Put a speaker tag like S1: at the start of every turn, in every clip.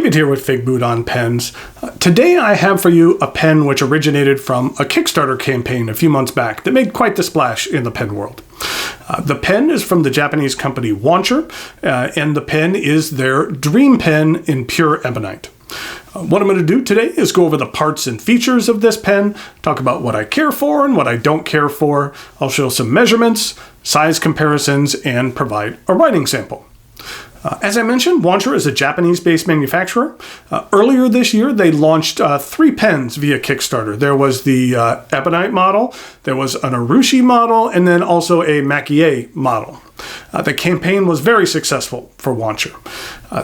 S1: David here with Figboot on Pens. Today I have for you a pen which originated from a Kickstarter campaign a few months back that made quite the splash in the pen world. The pen is from the Japanese company Wancher, and the pen is their dream pen in pure ebonite. What I'm going to do today is go over the parts and features of this pen, talk about what I care for and what I don't care for. I'll show some measurements, size comparisons, and provide a writing sample. As I mentioned, Wancher is a Japanese-based manufacturer. Earlier this year, they launched 3 pens via Kickstarter. There was the Ebonite model, there was an Urushi model, and then also a Makie model. The campaign was very successful for Wancher.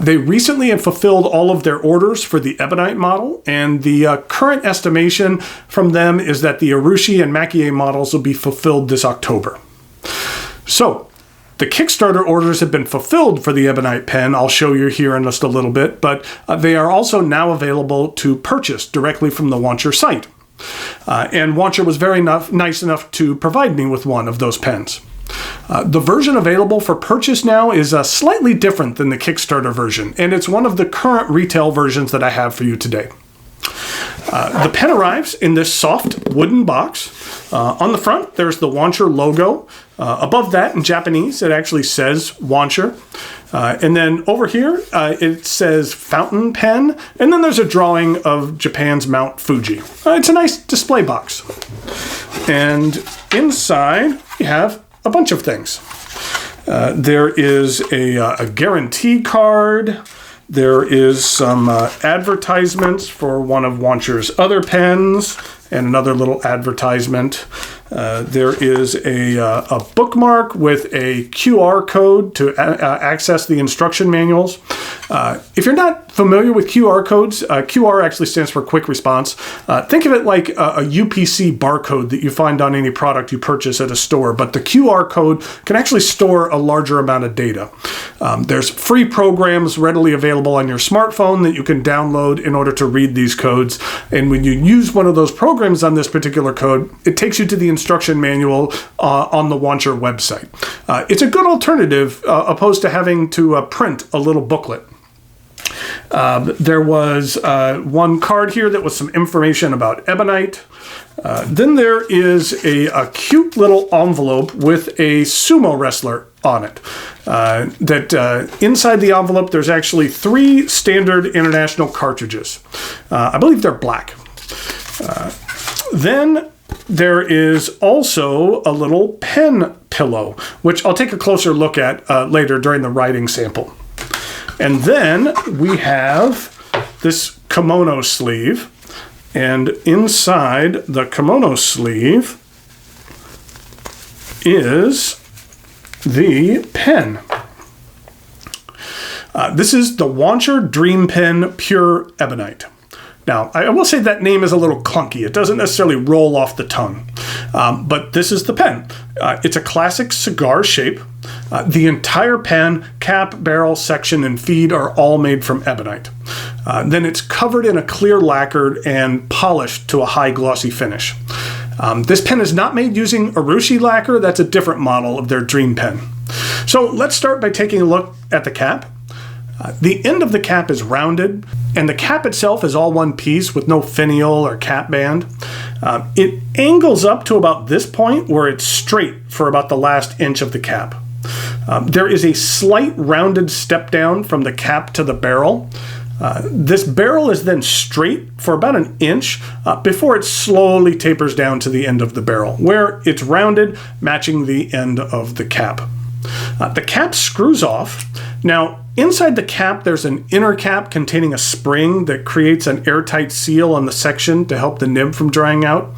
S1: They recently have fulfilled all of their orders for the Ebonite model, and the current estimation from them is that the Urushi and Makie models will be fulfilled this October. So, the Kickstarter orders have been fulfilled for the Ebonite pen. I'll show you here in just a little bit, but they are also now available to purchase directly from the Wancher site. And Wancher was very nice enough to provide me with one of those pens. The version available for purchase now is slightly different than the Kickstarter version, and it's one of the current retail versions that I have for you today. The pen arrives in this soft wooden box. On the front, there's the Wancher logo. Above that, in Japanese, it actually says Wancher. And then over here, it says fountain pen. And then there's a drawing of Japan's Mount Fuji. It's a nice display box. And inside, we have a bunch of things. There is a guarantee card. There is some advertisements for one of Wancher's other pens and another little advertisement. There is a bookmark with a QR code to access the instruction manuals. If you're not familiar with QR codes, QR actually stands for quick response. Think of it like a UPC barcode that you find on any product you purchase at a store, but the QR code can actually store a larger amount of data. There's free programs readily available on your smartphone that you can download in order to read these codes, and when you use one of those programs on this particular code, it takes you to the instruction manual on the Wancher website. It's a good alternative opposed to having to print a little booklet. There was one card here that was some information about ebonite. Then there is a cute little envelope with a sumo wrestler on it. Inside the envelope, there's actually 3 standard international cartridges. I believe they're black. Then there is also a little pen pillow, which I'll take a closer look at later during the writing sample. And then we have this kimono sleeve, and inside the kimono sleeve is the pen. This is the Wancher Dream Pen Pure Ebonite. Now, I will say that name is a little clunky. It doesn't necessarily roll off the tongue. But this is the pen. It's a classic cigar shape. The entire pen, cap, barrel, section, and feed are all made from ebonite. Then it's covered in a clear lacquer and polished to a high glossy finish. This pen is not made using Urushi lacquer. That's a different model of their dream pen. So let's start by taking a look at the cap. The end of the cap is rounded, and the cap itself is all one piece with no finial or cap band. It angles up to about this point where it's straight for about the last inch of the cap. There is a slight rounded step down from the cap to the barrel. This barrel is then straight for about an inch before it slowly tapers down to the end of the barrel, where it's rounded, matching the end of the cap. The cap screws off. Now, inside the cap, there's an inner cap containing a spring that creates an airtight seal on the section to help the nib from drying out.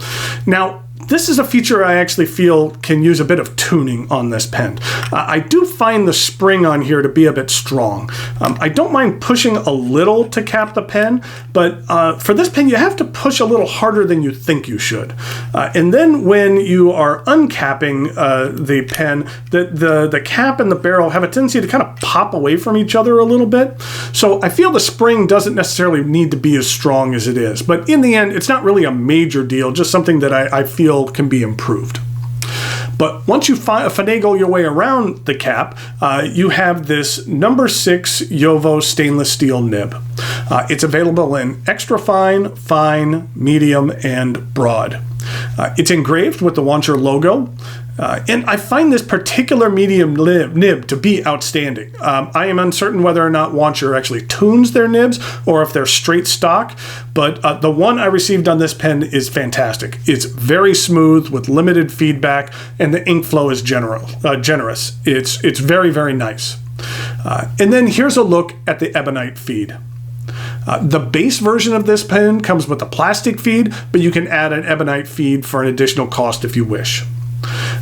S1: Now, this is a feature I actually feel can use a bit of tuning on this pen. I do find the spring on here to be a bit strong. I don't mind pushing a little to cap the pen, but for this pen you have to push a little harder than you think you should. And then when you are uncapping the pen, the cap and the barrel have a tendency to kind of pop away from each other a little bit. So I feel the spring doesn't necessarily need to be as strong as it is. But in the end, it's not really a major deal, just something that I feel can be improved. But once you finagle your way around the cap, you have this number 6 Jowo stainless steel nib. It's available in extra fine, fine, medium, and broad. It's engraved with the Wancher logo. And I find this particular medium nib to be outstanding. I am uncertain whether or not Wancher actually tunes their nibs or if they're straight stock, but the one I received on this pen is fantastic. It's very smooth with limited feedback, and the ink flow is generous. It's very, very nice. And then here's a look at the Ebonite Feed. The base version of this pen comes with a plastic feed, but you can add an Ebonite Feed for an additional cost if you wish.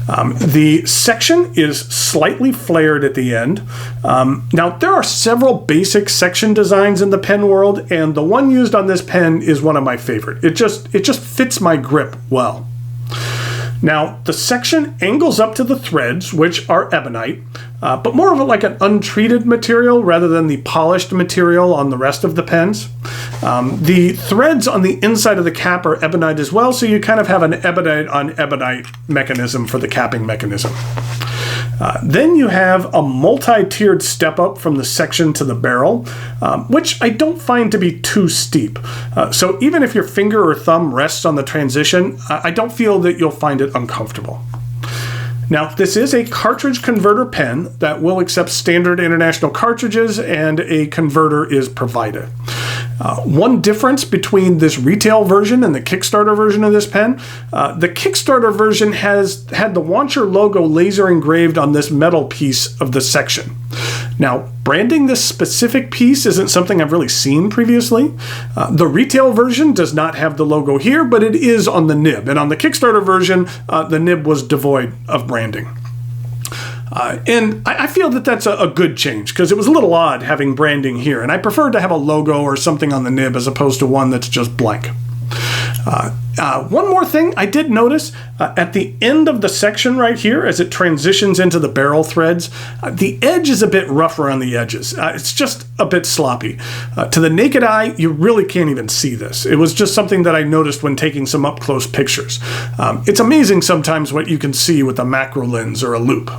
S1: The section is slightly flared at the end. Now, there are several basic section designs in the pen world, and the one used on this pen is one of my favorite. It just fits my grip well. Now, the section angles up to the threads, which are ebonite, but more of like an untreated material rather than the polished material on the rest of the pens. The threads on the inside of the cap are ebonite as well, so you kind of have an ebonite on ebonite mechanism for the capping mechanism. Then you have a multi-tiered step up from the section to the barrel, which I don't find to be too steep. So even if your finger or thumb rests on the transition, I don't feel that you'll find it uncomfortable. Now, this is a cartridge converter pen that will accept standard international cartridges, and a converter is provided. One difference between this retail version and the Kickstarter version of this pen, the Kickstarter version has had the Wancher logo laser engraved on this metal piece of the section. Now, branding this specific piece isn't something I've really seen previously. The retail version does not have the logo here, but it is on the nib. And on the Kickstarter version, the nib was devoid of branding. And I feel that that's a good change, because it was a little odd having branding here, and I prefer to have a logo or something on the nib as opposed to one that's just blank. One more thing I did notice, at the end of the section right here, as it transitions into the barrel threads, the edge is a bit rough around the edges. It's just a bit sloppy. To the naked eye, you really can't even see this. It was just something that I noticed when taking some up-close pictures. It's amazing sometimes what you can see with a macro lens or a loupe.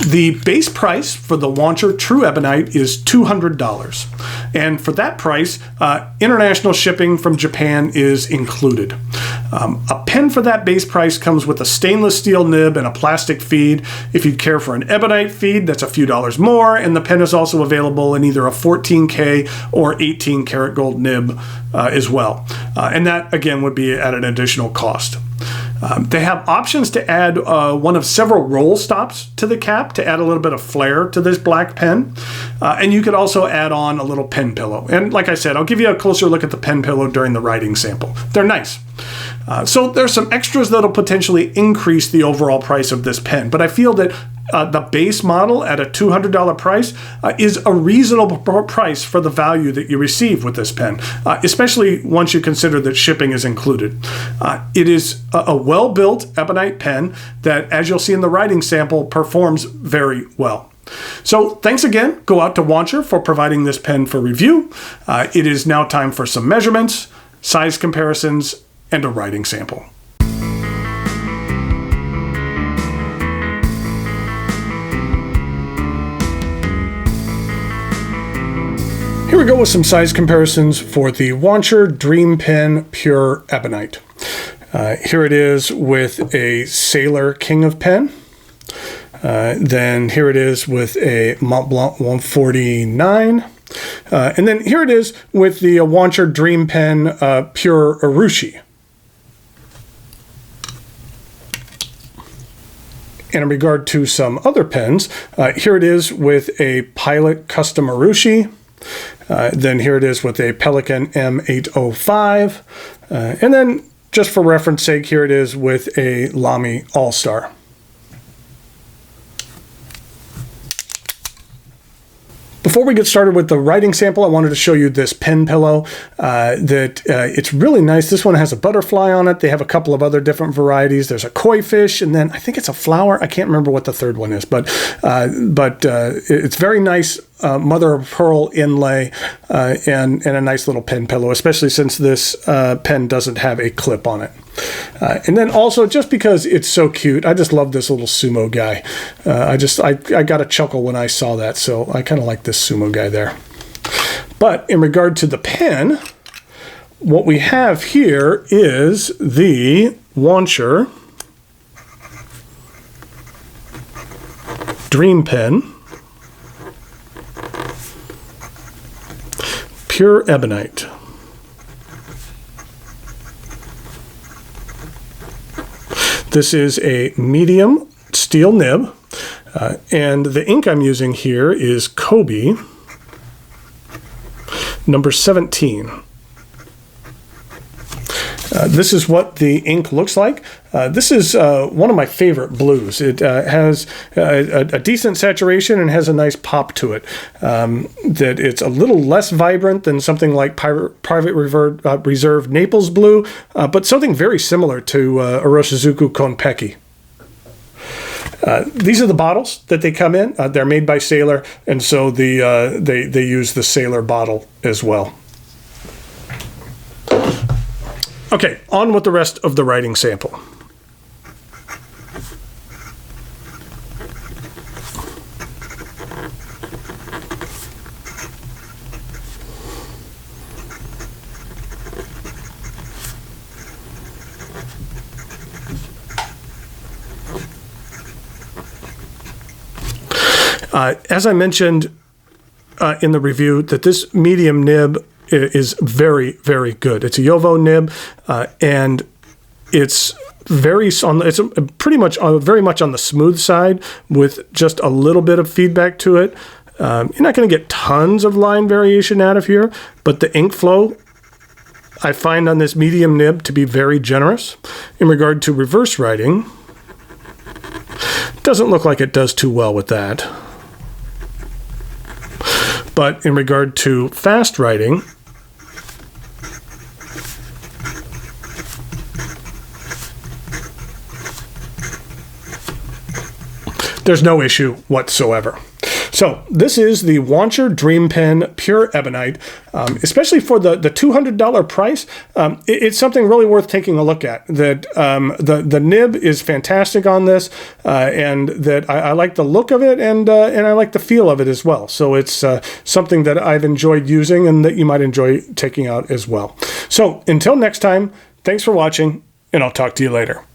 S1: The base price for the Wancher True Ebonite is $200, and for that price, international shipping from Japan is included. A pen for that base price comes with a stainless steel nib and a plastic feed. If you'd care for an Ebonite feed, that's a few dollars more, and the pen is also available in either a 14K or 18 karat gold nib as well. And that, again, would be at an additional cost. They have options to add one of several roll stops to the cap to add a little bit of flair to this black pen. And you could also add on a little pen pillow. And like I said, I'll give you a closer look at the pen pillow during the writing sample. They're nice. So there's some extras that'll potentially increase the overall price of this pen. But I feel that the base model at a $200 price is a reasonable price for the value that you receive with this pen, especially once you consider that shipping is included. It is a well-built Ebonite pen that, as you'll see in the writing sample, performs very well. So thanks again. Go out to Wancher for providing this pen for review. It is now time for some measurements, size comparisons, and a writing sample. Here we go with some size comparisons for the Wancher Dream Pen Pure Ebonite. Here it is with a Sailor King of Pen. Then here it is with a Mont Blanc 149. And then here it is with the Wancher Dream Pen Pure Urushi. And in regard to some other pens, here it is with a Pilot Custom Urushi. Then here it is with a Pelican M805. And then, just for reference sake, here it is with a Lamy All-Star. Before we get started with the writing sample, I wanted to show you this pen pillow it's really nice. This one has a butterfly on it. They have a couple of other different varieties. There's a koi fish, and then I think it's a flower. I can't remember what the third one is, but it's very nice mother of pearl inlay and a nice little pen pillow, especially since this pen doesn't have a clip on it. And then also, just because it's so cute, I just love this little sumo guy. I got a chuckle when I saw that, so I kind of like this sumo guy there. But in regard to the pen, what we have here is the Wancher Dream Pen, pure ebonite. This is a medium steel nib, and the ink I'm using here is Kobe number 17. This is what the ink looks like. This is one of my favorite blues. It has a decent saturation and has a nice pop to it. That it's a little less vibrant than something like Private Reserve Naples Blue, but something very similar to Iroshizuku Konpeki. These are the bottles that they come in. They're made by Sailor, and so they use the Sailor bottle as well. Okay, on with the rest of the writing sample. As I mentioned in the review, that this medium nib is very, very good. It's a Yovo nib, and it's pretty much very much on the smooth side with just a little bit of feedback to it. You're not going to get tons of line variation out of here, but the ink flow I find on this medium nib to be very generous. In regard to reverse writing, doesn't look like it does too well with that. But in regard to fast writing, there's no issue whatsoever. So this is the Wancher Dream Pen Pure Ebonite. Especially for the $200 price, it's something really worth taking a look at. That the nib is fantastic on this, and that I like the look of it, and I like the feel of it as well. So it's something that I've enjoyed using and that you might enjoy taking out as well. So until next time, thanks for watching, and I'll talk to you later.